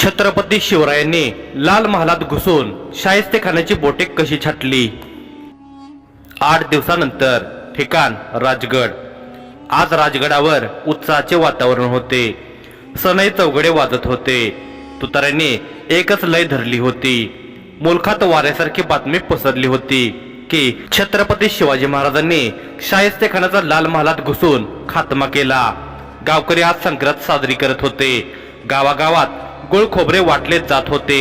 छत्रपती शिवरायांनी लाल महालात घुसून शाहिस्तेखानाची बोटे कशी छाटली। 8 दिवसानंतर ठिकाण राजगड। आज राजगडावर उत्साहाचे वातावरण होते। सनई चौघडे वाजत होते। तुतार्यांनी एकच लय धरली होती। मुलखात वाऱ्यासारखी बातमी पसरली होती की छत्रपती शिवाजी महाराजांनी शाहिस्तेखानाचा लाल महालात घुसून खात्मा केला। गावकरी आज संक्रांत साजरी करत होते। गावागावात गुळ खोबरे वाटले जात होते।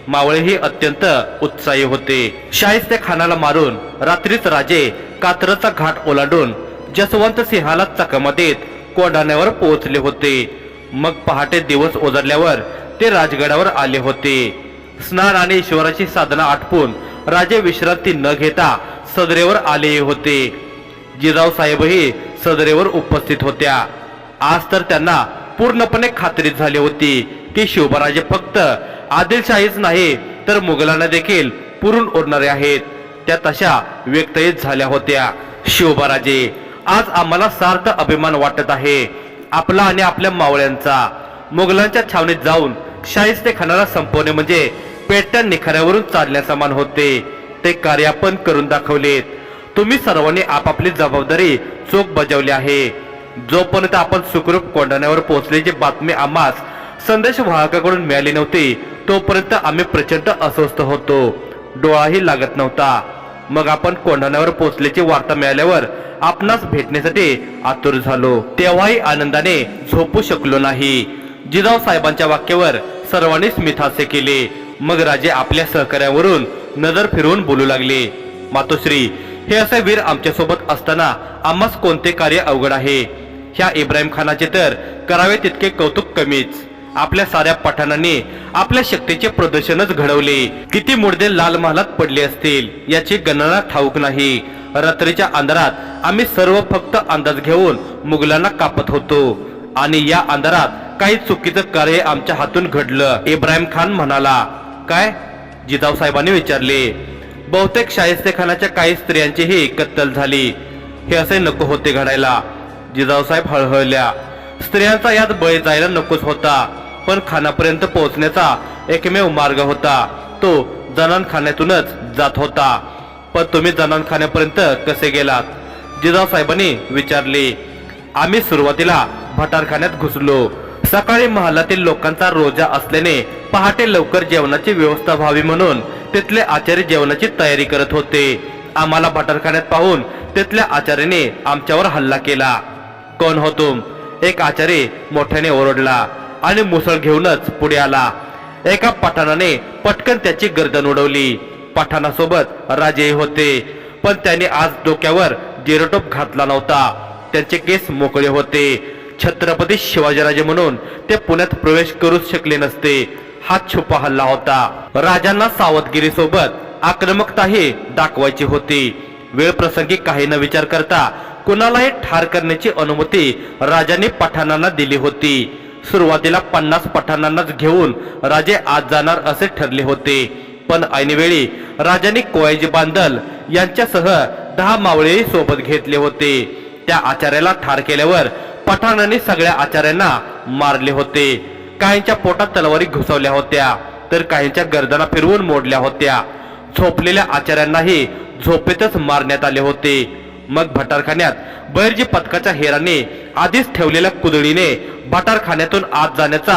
मावळेही अत्यंत उत्साही होते। शाहिस्तेखानाला मारून रात्रीच राजे कात्रचा घाट ओलांडून जसवंत सिंहाला चकमा देत कोंढाण्यावर पोहोचले होते। मग पहाटे दिवस उजळल्यावर ते राजगडावर आले होते। स्नान आणि ईश्वराची साधना आटपून राजे विश्रांती न घेता सदरेवर आले होते। जिजाऊ साहेबही सदरेवर उपस्थित होत्या। आज तर त्यांना पूर्णपणे खात्री झाली होती की शिवबाराजे फक्त आदिलशाहीच नाही तर मुघलांना देखील पुरून उरणारे आहेत। त्या तशा व्यक्तही झाल्या होत्या। शिवबाराजे, आज आम्हाला सार्थ अभिमान वाटत आहे आपला आणि आपल्या मावळ्यांचा। मुघलांच्या छावणीत जाऊन शाहिस्तेखानाला संपवणे म्हणजे पेटत्या निखाऱ्यावरून चालण्यासमान होते। ते कार्य आपण करून दाखवलेत। तुम्ही सर्वांनी आपापली जबाबदारी चोख बजावली आहे। जोपर्यंत आपण सुखरूप कोंढाण्यावर पोहोचल्याची बातमी आम्हास संदेश वाहकाकडून मिळाली नव्हती तोपर्यंत आम्ही प्रचंड अस्वस्थ होतो। डोळाही लागत नव्हता। मग आपण कोंढाण्यावर पोहोचल्याची वार्ता मिळाल्यावर आपणास भेटण्यासाठी आतुर झालो। तेव्हाही आनंदाने झोपू शकलो नाही। जिजाऊ साहेबांच्या वाक्यावर सर्वांनी स्मितहास्य केले। मग राजे आपल्या सहकार्यावरून नजर फिरवून बोलू लागले, मातोश्री, हे असे वीर आमच्या सोबत असताना आम्हास कोणते कार्य अवघड आहे। ह्या इब्राहिम खानाचे तर करावे तितके कौतुक कमीच। आपल्या साऱ्या पठाणांनी आपल्या शक्तीचे प्रदर्शनच घडवले। किती मुर्दे लाल महालात पडले असतील याची गणना ठाऊक नाही। रात्रीच्या अंधारात आम्ही सर्व फक्त अंदाज घेऊन मुघलांना कापत होतो आणि या अंधारात काही चुकीचं कार्य आमच्या हातून घडलं। इब्राहिम खान म्हणाला, काय? जिजाऊ साहेबांनी विचारले। बहुतेक शाहिस्तेखानाच्या काही स्त्रियांचीही कत्तल झाली। हे असे नको होते घडायला। जिजाऊ साहेब हळहळल्या। स्त्रियांचा यात बळी जायला नकोच होता, पण खानापर्यंत पोहोचण्याचा एकमेव मार्ग होता तो जनानखान्यातूनच जात होता। पण तुम्ही जनानखान्यापर्यंत कसे गेलात? जिजाऊ साहेबांनी विचारले। आम्ही सुरुवातीला भटारखान्यात घुसलो। सकाळी महालातील लोकांचा रोजा असल्याने पहाटे लवकर जेवणाची व्यवस्था व्हावी म्हणून तिथले आचार्य जेवणाची तयारी करत होते। आम्हाला भटारखान्यात पाहून तिथल्या आचार्याने आमच्यावर हल्ला केला। कोण हो तुम? एक आचार्य मोठ्याने ओरडला आणि मुसळ घेऊनच पुढे आला। एका पठाणाने पटकन त्याची गर्दन उडवली। पठाणासोबत राजेही होते, पण त्यांनी आज डोक्यावर जिरोटोप घातला नव्हता। त्यांचे केस मोकळे होते। छत्रपती शिवाजीराजे म्हणून ते पुण्यात प्रवेश करूच शकले नसते। हा छुपा हल्ला होता। राजांना सावधगिरीसोबत आक्रमकताही दाखवायची होती। वेळ प्रसंगी काही न विचार करता कुणालाही ठार करण्याची अनुमती राजांनी पठाणांना दिली होती। सुरुवातीला 50 पठाणांनाच घेऊन राजे आज जाणार असे ठरले होते, पण ऐनवेळी राजांनी कोयाजी बांदल यांच्यासह 10 मावळेही सोबत घेतले होते। त्या आचार्याला ठार केल्यावर पठाणांनी सगळ्या आचार्यांना मारले होते। काहींच्या पोटात तलवारी घुसवल्या होत्या तर काहींच्या गर्दना फिरवून मोडल्या होत्या। झोपलेल्या आचार्यांनाही झोपेतच मारण्यात आले होते। मग भटारखान्यात बहिर्जी पथकाच्या हेराने आधीच ठेवलेल्या कुदळीने भटारखान्यातून आत जाण्याचा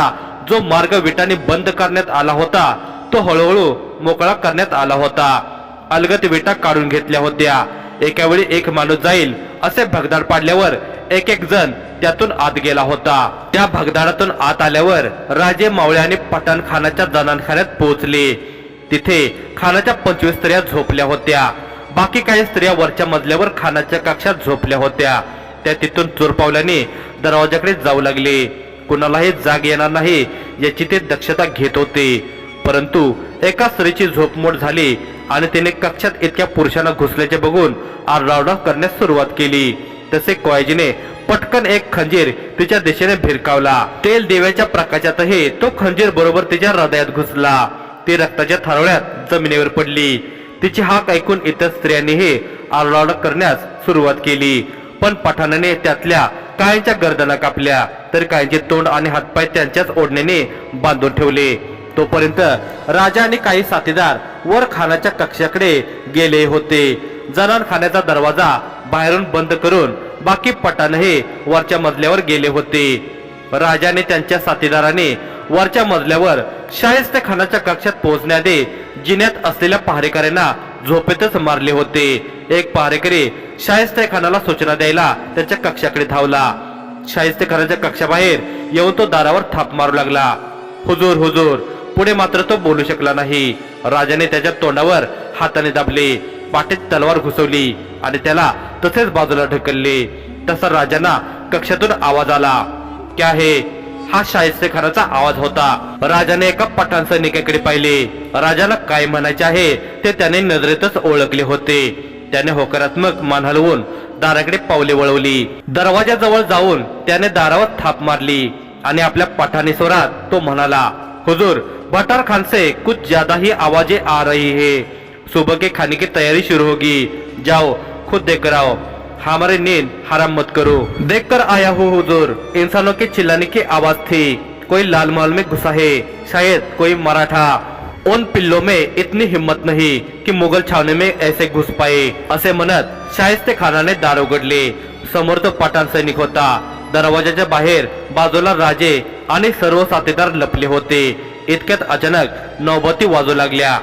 जो मार्ग विटाने बंद करण्यात आला होता तो हळूहळू मोकळा करण्यात आला होता। अलगत विटा काढून घेतल्या होत्या। एका वेळी एक माणूस जाईल असे भगदाड पाडल्यावर एक एक जण त्यातून आत गेला होता। त्या भगदाडातून आत आल्यावर राजे मावळे आणि पठाण खानाच्या जनानखान्यात पोहोचले। तिथे खानाच्या 25 स्त्रिया झोपल्या होत्या। बाकी काही स्त्रिया वरच्या मजल्यावर खानाच्या कक्षात झोपल्या होत्या। त्या तिथून चोर पावलाने दरवाजाकडे जाऊ लागले। कुणालाही जाग येणार नाही याची ते दक्षता घेत होते। परंतु एका स्त्रीची झोपमोड झाली आणि तिने कक्षात इतक्या पुरुषांना घुसल्याचे बघून आरडाओरडा करण्यास सुरुवात केली। तसे कोयाजीने पटकन एक खंजीर तिच्या दिशेने भिरकावला। तेल देव्याच्या प्रकाशातही तो खंजीर बरोबर तिच्या हृदयात घुसला। ती रक्ताच्या थारोळ्यात जमिनीवर पडली। तिची हाक ऐकून इतर स्त्रियांनीही आरडाओरडा करण्यास सुरुवात केली, पण पठाणाने त्यातल्या काहींच्या गर्दना कापल्या तर काहींचे तोंड आणि हातपाय त्यांच्याच ओढण्याने बांधून ठेवले। तोपर्यंत राजा आणि काही साथीदार वर खानाच्या कक्षाकडे गेले होते. जनानखान्याचा दरवाजा बाहेरून बंद करून बाकी पठाणही वरच्या मजल्यावर गेले होते. राजाने त्यांच्या साथीदाराने वरच्या मजल्यावर शाहिस्तेखानाच्या कक्षात पोहोचण्याआधी जिन्यात असलेल्या पहारेकऱ्यांना झोपेतच मारले होते. एक पहारेकरी शाहिस्तेखानाला सूचना द्यायला त्याच्या कक्षाकडे धावला. शाहिस्तेखानाच्या कक्षाबाहेर येऊन तो दारावर थाप मारू लागला. हुजूर हुजूर. पुढे मात्र तो बोलू शकला नाही. राजाने त्याच्या तोंडावर हाताने दाबले, पाठीत तलवार घुसवली आणि त्याला तसेच बाजूला ढकलले. तसा राजांना कक्षातून आवाज आला. क्या है? हा शाहिस्तेखानाचा आवाज होता. राजाने एका पठाण सैनिकाकडे पाहिले. राजाला काय म्हणायचे आहे ते त्याने नजरेतच ओळखले होते. त्याने होकारात्मक मान हलवून दाराकडे पावले वळवली. दरवाजाजवळ जाऊन त्याने दारावर थाप मारली आणि आपल्या पठाणी स्वरात तो म्हणाला, हुजूर, भटार खान से कुछ ज्यादा ही आवाजें आ रही है. सुबह के खाने की तैयारी शुरू होगी. जाओ खुद देकर आओ. हमारे नींद हराम मत करो. देखकर आया हूँ हुजूर. इंसानों के चिल्लाने की आवाज थी. कोई लाल महल में घुसा है. शायद कोई मराठा. उन पिल्लों में इतनी हिम्मत नहीं कि मुघल छावणी में ऐसे घुस पाए. असे म्हणत शाहिस्तेखानाने दार उघडले. समोर तो पठाण सैनिक होता. दरवाजाच्या बाहेर बाजूला राजे आणि सर्व साथीदार लपले होते. इतक्यात अचानक नौबती वाजू लागल्या.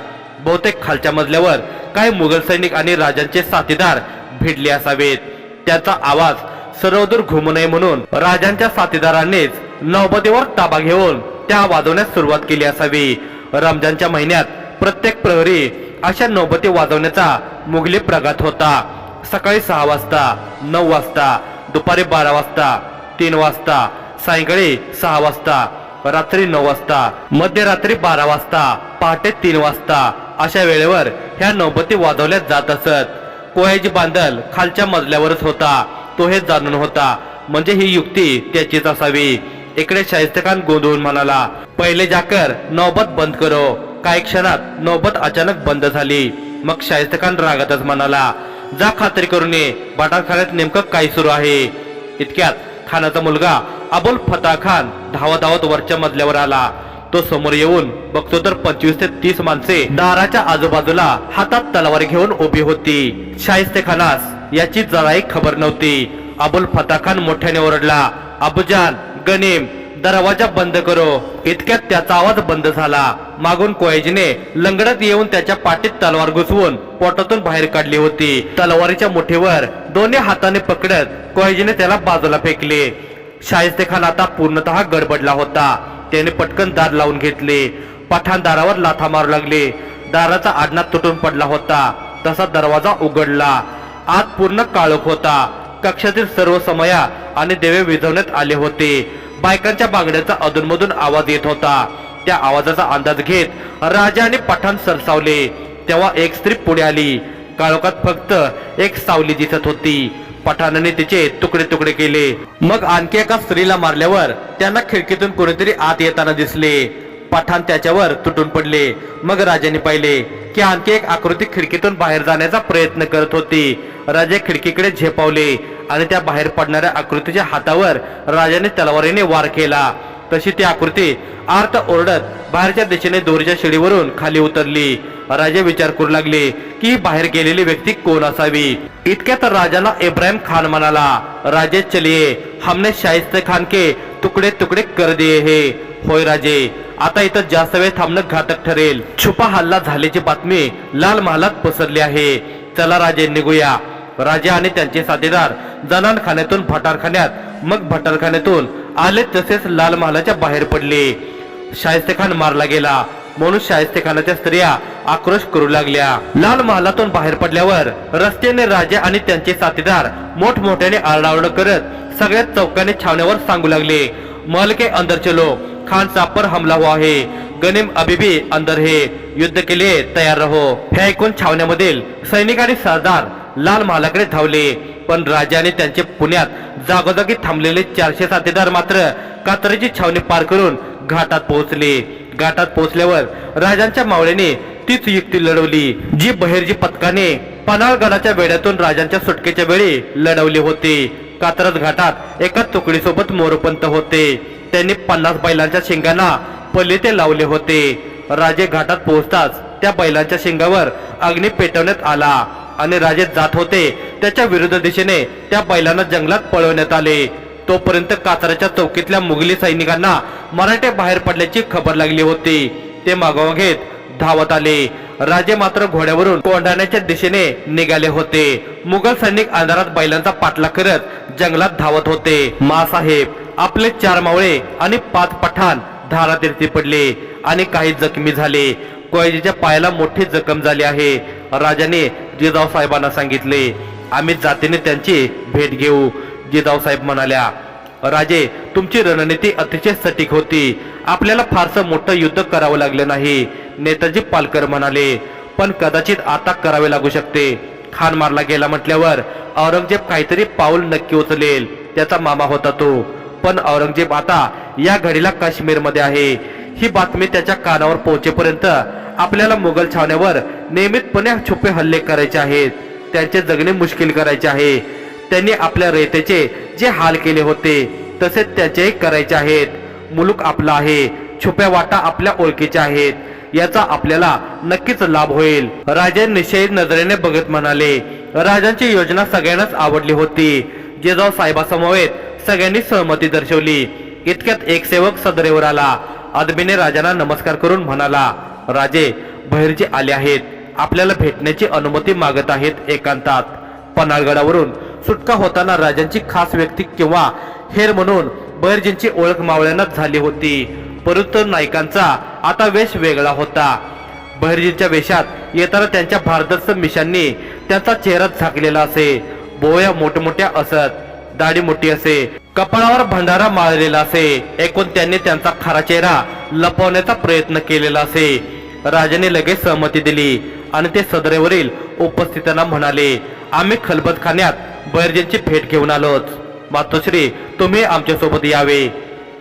बहुतेक खालच्या मजल्यावर काही मुघल सैनिक आणि राजांचे साथीदार भिडले असावेत. त्याचा आवाज सर्वदूर घुमू नये म्हणून राजांच्या साथीदारांनीच नौबतीवर ताबा घेऊन त्या वाजवण्यास सुरुवात केली असावी. रमजानच्या महिन्यात प्रत्येक प्रहरी अशा नौबती वाजवण्याचा मुघली प्रघात होता. सकाळी 6 वाजता, 9 वाजता, दुपारी 12 वाजता, 3 वाजता, सायंकाळी 6 वाजता, रात्री 9 वाजता, मध्यरात्री 12 वाजता, पहाटे 3 वाजता अशा वेळेवर ह्या नौबती वाजवल्या जात असत. कोयाजी बांदल खालच्या मजल्यावरच होता. तो हे जाणून होता. म्हणजे ही युक्ती त्याचीच असावी. इकडे शाहिस्तेखान गोंधळून म्हणाला, पहिले जाकर नौबत बंद करो. काही क्षणात नौबत अचानक बंद झाली. मग शाहिस्तेखान रागातच म्हणाला, जा खात्री करून ये, भटारखान्यात नेमकं काय सुरू आहे. इतक्यात खानाचा मुलगा अबुल फता खान धावत वरच्या मजल्यावर आला. तो समोर येऊन बघतो तर 25 ते 30 माणसे दाराच्या आजूबाजूला हातात तलवार घेऊन उभी होती. शाहिस्तेखानास याची जराही खबर नव्हती. अबुल फता खान मोठ्याने ओरडला, अबूजान, गनीम, दरवाजा बंद करो. इतक्यात त्याचा आवाज बंद झाला. मागून कोयजीने लंगडत येऊन त्याच्या पाठीत तलवार घुसवून पोटातून बाहेर काढली होती. तलवारीच्या मुठीवर दोन्ही हाताने पकडत कोयजीने त्याला बाजूला फेकले. शाहिस्तेखान आता पूर्णतः गडबडला होता. त्याने पटकन दार लावून घेतले. पठाण दारावर लाथा मारू लागले. दाराचा आडना तुटून पडला होता. तसा दरवाजा उघडला. आत पूर्ण काळोख होता. कक्षातील सर्व समया आणि देवे विझवण्यात आले होते. बायकांच्या बांगड्याचा अधूनमधून आवाज येत होता. त्या आवाजाचा अंदाज घेत राजा आणि पठाण सरसावले. तेव्हा एक स्त्री पुढे आली. काळोखात फक्त एक सावली दिसत होती. पठाणाने तिचे तुकडे तुकडे केले. मग आणखी एका स्त्रीला मारल्यावर त्यांना खिडकीतून कोणीतरी आत येताना दिसले. पठाण त्याच्यावर तुटून पडले. मग राजाने पाहिले की आणखी एक आकृती खिडकीतून बाहेर जाण्याचा प्रयत्न करत होती. राजे खिडकीकडे झेपावले आणि त्या बाहेर पडणाऱ्या आकृतीच्या हातावर राजाने तलवारीने वार केला. तशी ती आकृती आर्त ओरडत बाहेरच्या दिशेने दोरीच्या शिडीवरून खाली उतरली. राजे विचार करू लागले की ही बाहेर गेलेली व्यक्ती कोण असावी. इतक्यात राजाला इब्राहिम खान म्हणाला, राजे चलिये, हमने शाहिस्तेखान के तुकडे तुकडे कर दिए है. होय राजे, आता इथं जास्त वेळ थांबणं घातक ठरेल. छुपा हल्ला झाल्याची बातमी लाल महालात पसरली आहे. चला राजे, निघूया. राजे आणि त्यांचे साथीदार जनानखान्यातून भटारखान्यात, मग भटारखान्यातून आले तसेच लाल महालाच्या बाहेर पडले. शाहिस्तेखान मारला गेला म्हणून शाहिस्तेखानाच्या स्त्रिया आक्रोश करू लागल्या. लाल महालातून बाहेर पडल्यावर रस्त्याने राजे आणि त्यांचे साथीदार मोठमोठ्याने आरडाओरड करत सगळ्या चौकाने छावण्यावर सांगू लागले, महल के अंदर चलो, खान साहब पर हमला हुआ है. गनीम अभी भी अंदर है. युद्ध के लिए तयार रहो. हे ऐकून छावण्यामधील सैनिक आणि सरदार लाल महालाकडे धावले. पण राजा आणि त्यांचे पुण्यात जागोजागी थांबलेले 400 साथीदार मात्र कातरीची छावणी पार करून घाटात पोहोचले. घाटात पोहोचल्यावर राजांच्या मावळ्याने तीच युक्ती लढवली जी बहिर्जी पथकाने पन्हाळगडाच्या वेड्यातून राजांच्या सुटकेच्या वेळी लढवली होती. कात्रज घाटात एका तुकडीसोबत मोरपंत होते. त्यांनी 50 बैलांच्या शिंगांना पल्ली ते लावले होते. राजे घाटात पोहोचताच त्या बैलांच्या शिंगावर अग्नी पेटवण्यात आला आणि राजे जात होते त्याच्या विरुद्ध दिशेने त्या बैलांना जंगलात पळवण्यात आले. तोपर्यंत कासाराच्या चौकीतल्या मुघली सैनिकांना मराठे बाहेर पडल्याची खबर लागली होती. ते मागोमाग घेत धावत आले. राजे मात्र घोड्यावरून कोंढाण्याच्या दिशेने निघाले होते. मुघल सैनिक अंधारात बैलांचा पाठलाग करत जंगलात धावत होते. मासाहेब आपले 4 मावळे आणि 5 पठाण धारातीर्थी पडले आणि काही जखमी झाले. कोयजीच्या पायाला मोठी जखम झाली आहे. राजाने जिजाऊ साहेबांना सांगितले, आम्ही जातीने त्यांची भेट घेऊ. जिजाऊ साहेब म्हणाल्या, राजे तुमची रणनीती अतिशय सटीक होती. आपल्याला फारसं मोठं युद्ध करावं लागलं नाही. नेताजी पालकर म्हणाले, पण कदाचित आता करावे लागू शकते. खान मारला गेला म्हटल्यावर औरंगजेब काहीतरी पाऊल नक्की उचलेल. त्याचा मामा होता तो. पण औरंगजेब आता या घडीला काश्मीर मध्ये आहे. ही बातमी त्याच्या कानावर पोहोचेपर्यंत आपल्याला मुघल छावण्यावर नियमितपणे छुपे हल्ले करायचे आहेत. त्यांचे जगणे मुश्किल करायचे आहे. त्यांनी आपल्या रयतेचे जे हाल केले होते तसेच त्याचेही करायचे आहेत. मुलूक आपला आहे. छुप्या वाटा आपल्या ओळखीच्या आहेत. याचा आपल्याला नक्कीच लाभ होईल. राजे निश्चयी नजरेने बघत म्हणाले. राजांची योजना सगळ्यांनाच आवडली होती. जिजाऊ साहेबासमवेत सगळ्यांनी सहमती दर्शवली. इतक्यात एक सेवक सदरेवर आला. अदबीने राजांना नमस्कार करून म्हणाला, राजे बहिर्जी आले आहेत. आपल्याला भेटण्याची अनुमती मागत आहेत एकांतात. पन्हाळगडावरून सुटका होताना राजांची खास व्यक्ती किंवा हेर म्हणून बहिर्जींची ओळख मावळ्यांनाच झाली होती. परंतु नायकांचा आता वेश वेगळा होता. बहिर्जींच्या वेशात येताना त्यांच्या भारदस्त मिशांनी त्यांचा चेहरा झाकलेला असे. बोया मोठमोठ्या असत. दाढी मोठी असे. कपाळावर भंडारा माळलेला असे. एकूण त्यांनी त्यांचा खरा चेहरा लपवण्याचा प्रयत्न केलेला असे. राजाने लगेच सहमती दिली आणि ते सदरेवरील उपस्थितांना म्हणाले, आम्ही खलबतखान्यात बहिर्जींची भेट घेऊन आलोच. मातोश्री तुम्ही आमच्या सोबत यावे.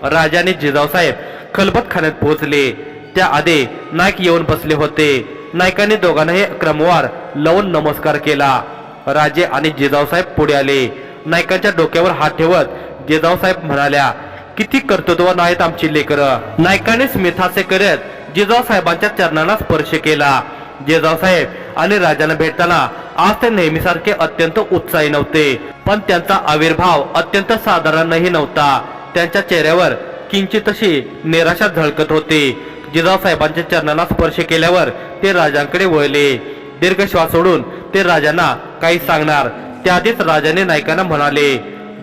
राजाने जिजाऊ साहेब खलबतखान्यात पोहोचले. त्या आधी नाईक येऊन बसले होते. नायकाने दोघांनाही क्रमवार लावून नमस्कार केला. राजे आणि जिजाऊ साहेब पुढे आले. नायकांच्या डोक्यावर हात ठेवत जिजाऊ साहेब म्हणाल्या, किती कर्तृत्ववान आहेत आमची लेकरं. नायकाने स्मितहास्य करत जिजाऊ साहेबांच्या चरणांना स्पर्श केला. जिजाऊ साहेब आणि राजांना भेटताना आज ते नेहमीसारखे अत्यंत उत्साही नव्हते. पण त्यांचा आविर्भाव अत्यंत साधारणही नव्हता. त्यांच्या चेहऱ्यावर किंचितशी निराशा झळकत होती. जिजाऊ साहेबांच्या चरणांना स्पर्श केल्यावर ते राजांकडे वळले. दीर्घ श्वास सोडून ते राजांना काही सांगणार त्याआधीच राजाने नायकांना म्हणाले,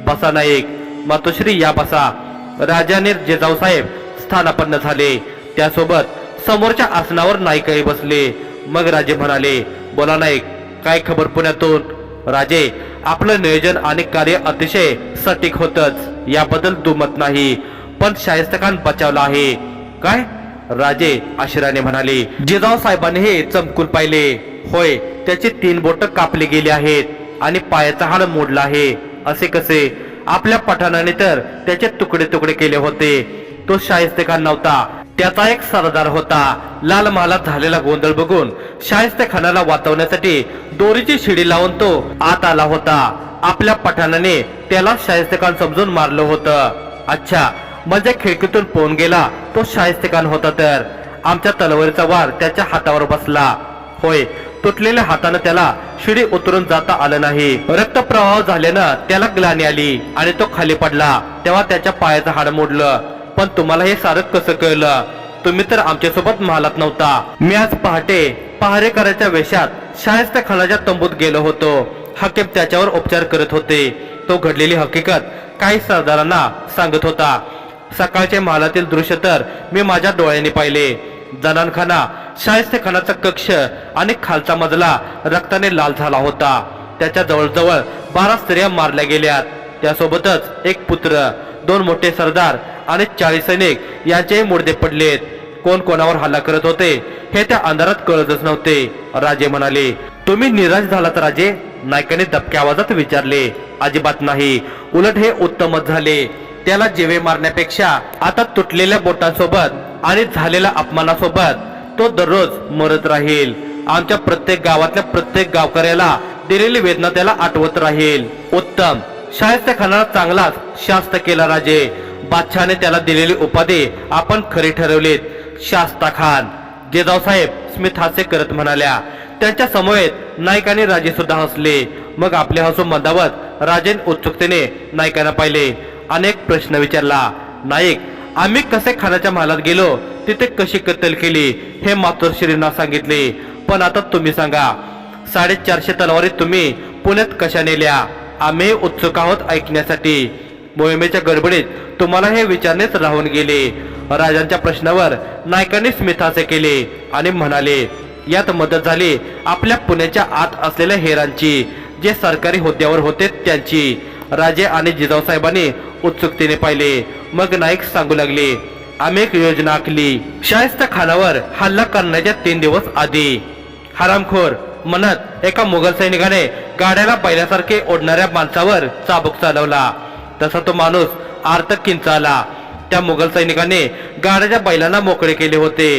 बसा नाईक. मातोश्री या बसा. राजाने जिजाऊ साहेब स्थानापन्न झाले. त्यासोबत समोरच्या आसनावर नाईकही बसले. मग राजे म्हणाले, बोला नाईक, काय खबर पुण्यातून? राजे, आपलं नियोजन आणि कार्य अतिशय सटीक होतच, याबद्दल दुमत नाही. पण शाहिस्तेखान बचावला आहे. काय? राजे आश्चर्याने म्हणाले. जिजाऊ साहेबांनी हे चमकून पाहिले. होय, त्याची 3 बोट कापली गेली आहेत आणि पायाचा हाड मोडला आहे. असे कसे? आपल्या पठाणाने तर त्याचे तुकडे तुकडे केले होते. तो शाहिस्तेखान नव्हता, त्याचा एक सरदार होता. लाल महालात झालेला गोंधळ बघून शाहिस्तेखानाला वाचवण्यासाठी दोरीची शिडी लावून तो आत आला होता. आपल्या पठाणाने त्याला शाहिस्तेखान समजून मारलं होतं. अच्छा, म्हणजे खिडकीतून पळून गेला तो शाहिस्तेखान होता. तर आमच्या तलवारीचा वार त्याच्या हातावर बसला. होय, तुटलेल्या हाताने त्याला शिडी उतरून जाता आलं नाही. रक्तप्रवाह झाल्यानं त्याला ग्लानी आली आणि तो खाली पडला. तेव्हा त्याच्या पायाचं हाड मोडलं. पण तुम्हाला हे सारं कसं कळलं? तुम्ही तर आमच्या सोबत महालात नव्हता. मी आज पहाटे पहारेकराच्या वेशात शाहिस्तेखानाच्या तंबूत गेलो होतो. हाकीम त्याच्यावर उपचार करत होते. तो घडलेली हकीकत काही सरदारांना सांगत होता. सकाळचे महालातील दृश्य तर मी माझ्या डोळ्यांनी पाहिले. जनानखाना, शाहिस्तेखानाचा कक्ष आणि खालचा मजला रक्ताने लाल झाला होता. त्याच्या जवळजवळ 12 स्त्रिया मारल्या गेल्यात. त्यासोबतच एक पुत्र, 2 मोठे सरदार आणि 40 सैनिक यांचेही मुर्दे पडलेत. कोण कोणावर हल्ला करत होते हे त्या अंधारात कळतच नव्हते. राजे म्हणाले, तुम्ही निराश झालात राजे? नायकाने दबक्या आवाजात विचारले. अजिबात नाही, उलट हे उत्तमच झाले. त्याला जीवे मारण्यापेक्षा आता तुटलेल्या बोटांसोबत आणि झालेल्या अपमानासोबत तो दररोज मरत राहील. आमच्या प्रत्येक गावातल्या प्रत्येक गावकऱ्याला दिलेली वेदना त्याला आठवत राहील. उत्तम. शाहिस्तेखानाला चांगलाच शास्त केला राजे. बादशहाने त्याला दिलेली उपाधी आपण खरी ठरवलीत. शास्ता खान. जिजाऊसाहेब स्मित हास्य करत म्हणाल्या. त्यांच्या समवेत नाईक आणि राजे सुद्धा हसले. मग आपले हसू मंदावत राजेने उत्सुकतेने नाईकांना पाहिले. अनेक प्रश्न विचारला. नाईक, आम्ही कसे खानाच्या महालात गेलो, तिथे कशी कत्तल केली हे मातोश्रींना सांगितले, पण आता तुम्ही सांगा, 450 तलवारी तुम्ही पुण्यात कशा नेल्या? आम्ही उत्सुक आहोत ऐकण्यासाठी. मोहिमेच्या गडबडीत तुम्हाला हे विचारणेच राहून गेले. राजांच्या प्रश्नावर नायकांनी स्मितहास्य केले आणि म्हणाले, यात मदत झाली आपल्या पुण्याच्या आत असलेल्या हेरांची, जे सरकारी हुद्द्यावर होते त्यांची. राजे आणि जिजाऊसाहेबांनी उत्सुकतेने पाहिले. मग नाईक सांगू लागले, आम्ही एक योजना आखली. शाहिस्ता खानावर हल्ला करण्याच्या 3 दिवस आधी. हरामखोर म्हणत एका मुघल सैनिकाने गाड्याला बैलासारखे ओढणाऱ्या माणसावर चाबूक चालवला. तसा तो माणूस आर्त किंचाळला. त्या मुघल सैनिकाने गाड्याच्या बैलांना मोकळे केले होते.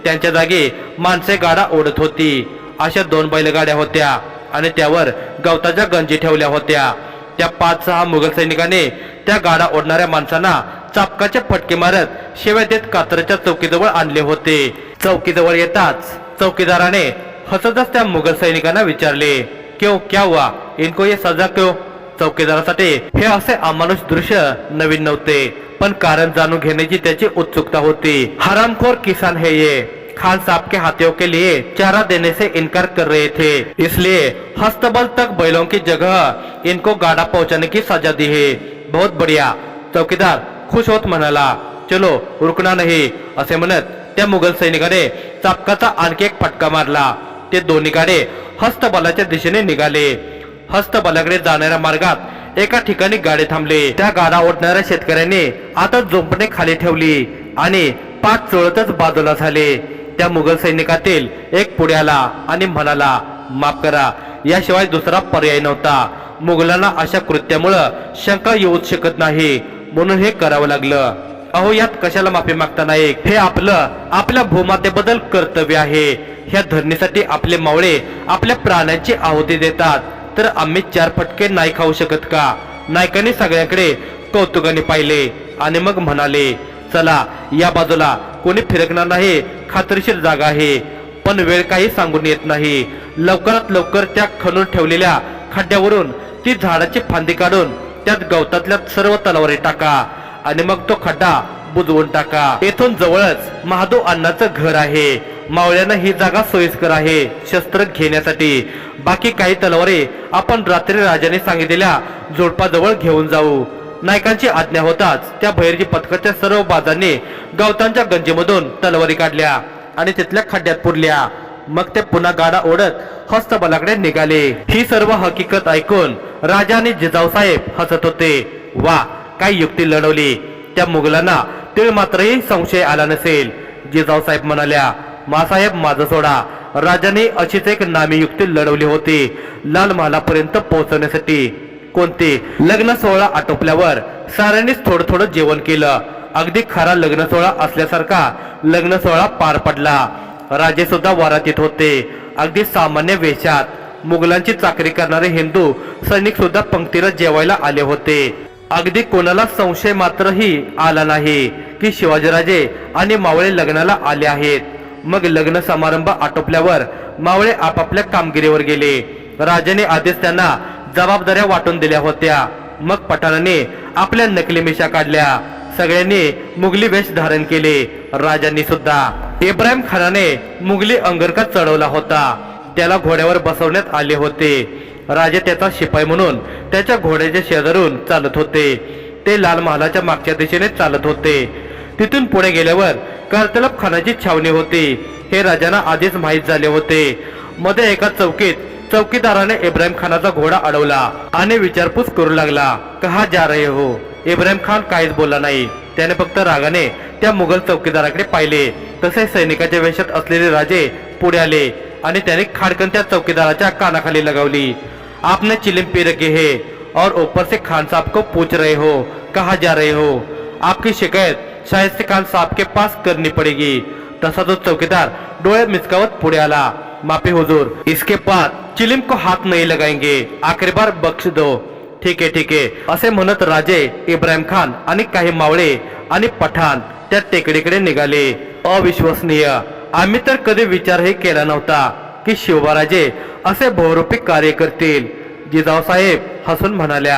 त्यांच्या जागी माणसे गाडा ओढत होती. अशा 2 बैलगाड्या होत्या आणि त्यावर गवताच्या गंजी ठेवल्या होत्या. त्या 5-6 मुघल सैनिकाने त्या गाडा ओढणाऱ्या माणसांना चापकाचे फटके मारत शिव्या देत कात्रच्या चौकीजवळ आणले होते. चौकीजवळ येताच चौकीदाराने हसतच त्या मुघल सैनिकांना विचारले, क्यों, क्या हुआ? इनको ये सजा क्यों? चौकीदारासाठी हे असे अमानुष दृश्य नवीन नव्हते, पण कारण जाणून घेण्याची त्याची उत्सुकता होती. हरामखोर किसान है ये, खान साहब के हाथियों के लिए चारा देने से इनकार कर रहे थे, इसलिए हस्तबल तक बैलों की जगह इनको गाड़ा पहुंचाने की सजा दी है. बहुत बढ़िया. चौकीदार खुश होत म्हणाला, चलो रुकना नहीं. असे म्हणत त्या मुघल सैनिकाने चापकाचा आणखी एक फटका मारला. ते दोन्ही गाडे हस्तबलाच्या दिशेने निघाले. हस्तबलाकडे जाणाऱ्या मार्गात एका ठिकाणी गाडी थांबले. त्या गाडा ओढणाऱ्या शेतकऱ्यांनी आता जोंपणे खाली ठेवली आणि पाठ चोळतच बाजूला झाले. त्या मुघल सैनिकातील एक पुढे आला आणि म्हणाला, माफ करा, याशिवाय दुसरा पर्याय नव्हता. मुघलांना अशा कृत्यामुळे शंका येऊच शकत नाही, म्हणून हे करावं लागलं. अहो, यात कशाला माफी मागता नाही? हे आपल्या भूमातेबद्दल कर्तव्य आहे. ह्या धरणीसाठी आपले मावळे आपल्या प्राणांची आहुती देतात, तर आम्ही 4 फटके नाही खाऊ शकत का? नायकांनी सगळ्यांकडे कौतुकाने पाहिले आणि मग म्हणाले, चला या बाजूला, कोणी फिरकणार नाही, खात्रीशीर जागा आहे. पण वेळ काही सांगून येत नाही. लवकरात लवकर त्या खणून ठेवलेल्या खड्ड्यावरून ती झाडाची फांदी काढून त्यात गवतातल्या सर्व तलवारी टाका आणि मग तो खड्डा बुजवून टाका. येथून जवळच महादेव अण्णाचं घर आहे. मावळ्यांना ही जागा सोयीस्कर आहे शस्त्र घेण्यासाठी. बाकी काही तलवारी आपण रात्री राजाने सांगितलेल्या झोडपाजवळ घेऊन जाऊ. नायकांची आज्ञा होताच त्या भैरजी पथकाच्या सर्व बाजांनी गवतांच्या गंजीमधून तलवारी काढल्या आणि तिथल्या खड्ड्यात पुरल्या. मग ते पुन्हा गाडा ओढत हस्तबलाकडे निघाले. ही सर्व हकीकत ऐकून राजा आणि जिजाऊसाहेब हसत होते. वा, काय युक्ती लढवली! त्या मुघलांना तीळ मात्रही संशय आला नसेल. जिजाऊसाहेब म्हणाल्या, मासाहेब माझं सोडा. राजाने अशीच एक नामी युक्ती लढवली होती लाल महालापर्यंत पोहोचवण्यासाठी. कोणते? लग्न सोहळा आटोपल्यावर साऱ्यांनीच थोडं थोडं जेवण केलं. अगदी खरा लग्न सोहळा असल्यासारखा लग्न सोहळा पार पडला. राजे सुद्धा वरातीत होते, अगदी सामान्य वेशात. मुघलांची चाकरी करणारे हिंदू सैनिक सुद्धा पंक्तीला जेवायला आले होते. अगदी कोणाला संशय मात्रही आला नाही की शिवाजीराजे आणि मावळे लग्नाला आले आहेत. मग लग्न समारंभ आटोपल्यावर मावळे आपापल्या कामगिरीवर गेले. राजाने आधीच त्यांना जबाबदाऱ्या वाटून दिल्या होत्या. मग पठाणाने आपल्या नकली मिशा काढल्या. सगळ्यांनी मुघली वेश धारण केले, राजांनी सुद्धा. इब्राहिम खानाने मुघली अंगरखा चढवला होता. त्याला घोड्यावर बसवण्यात आले होते. राजे त्याचा शिपाई म्हणून त्याच्या घोड्याच्या शेजारून चालत होते. ते लाल महालाच्या मागच्या दिशेने चालत होते. तिथून पुढे गेल्यावर करतलब खानाची छावणी होती. हे राजांना आधीच माहीत झाले होते. मध्ये एका चौकीत चौकीदाराने इब्राहिम खानाचा घोडा अडवला आणि विचारपूस करू लागला, कहा जा रहे हो? इब्राहिम खान काहीच बोलला नाही. त्याने फक्त रागाने त्या मुघल चौकीदाराकडे पाहिले. तसे सैनिकाच्या वेशात असलेले राजे पुढे आले आणि त्याने खाडकन त्या चौकीदाराच्या कानाखाली लगावली. आपने चिलिम पी रखी है और ऊपर से खान साहब को पूछ रहे हो, कहा जा रहे हो? आपकी शिकायत शाहिस्ते खान साहब के पास करनी पड़ेगी. तसा तो चौकीदार डोळे मिचकावत पुढे आला. माफी हुजूर, इसके बाद चिलिम को हाथ नहीं लगाएंगे, आखिरी बार बख्श दो. ठीक आहे ठीक आहे असे म्हणत राजे इब्राहिम खान आणि काही मावळे आणि पठाण त्या टेकडीकडे निघाले. अविश्वसनीय, आम्ही तर कधी विचारही केला नव्हता की शिवबाराजे असे बहुरूपी कार्य करतील. जिजाऊसाहेब हसून म्हणाल्या,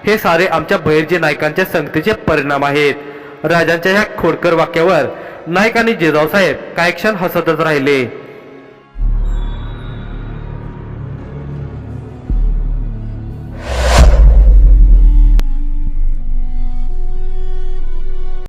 हे सारे आमच्या बहिर्जी नायकांच्या संगतीचे परिणाम आहेत. राजांच्या ह्या खोडकर वाक्यावर नाईक आणि जिजाऊसाहेब काही क्षण हसतच राहिले.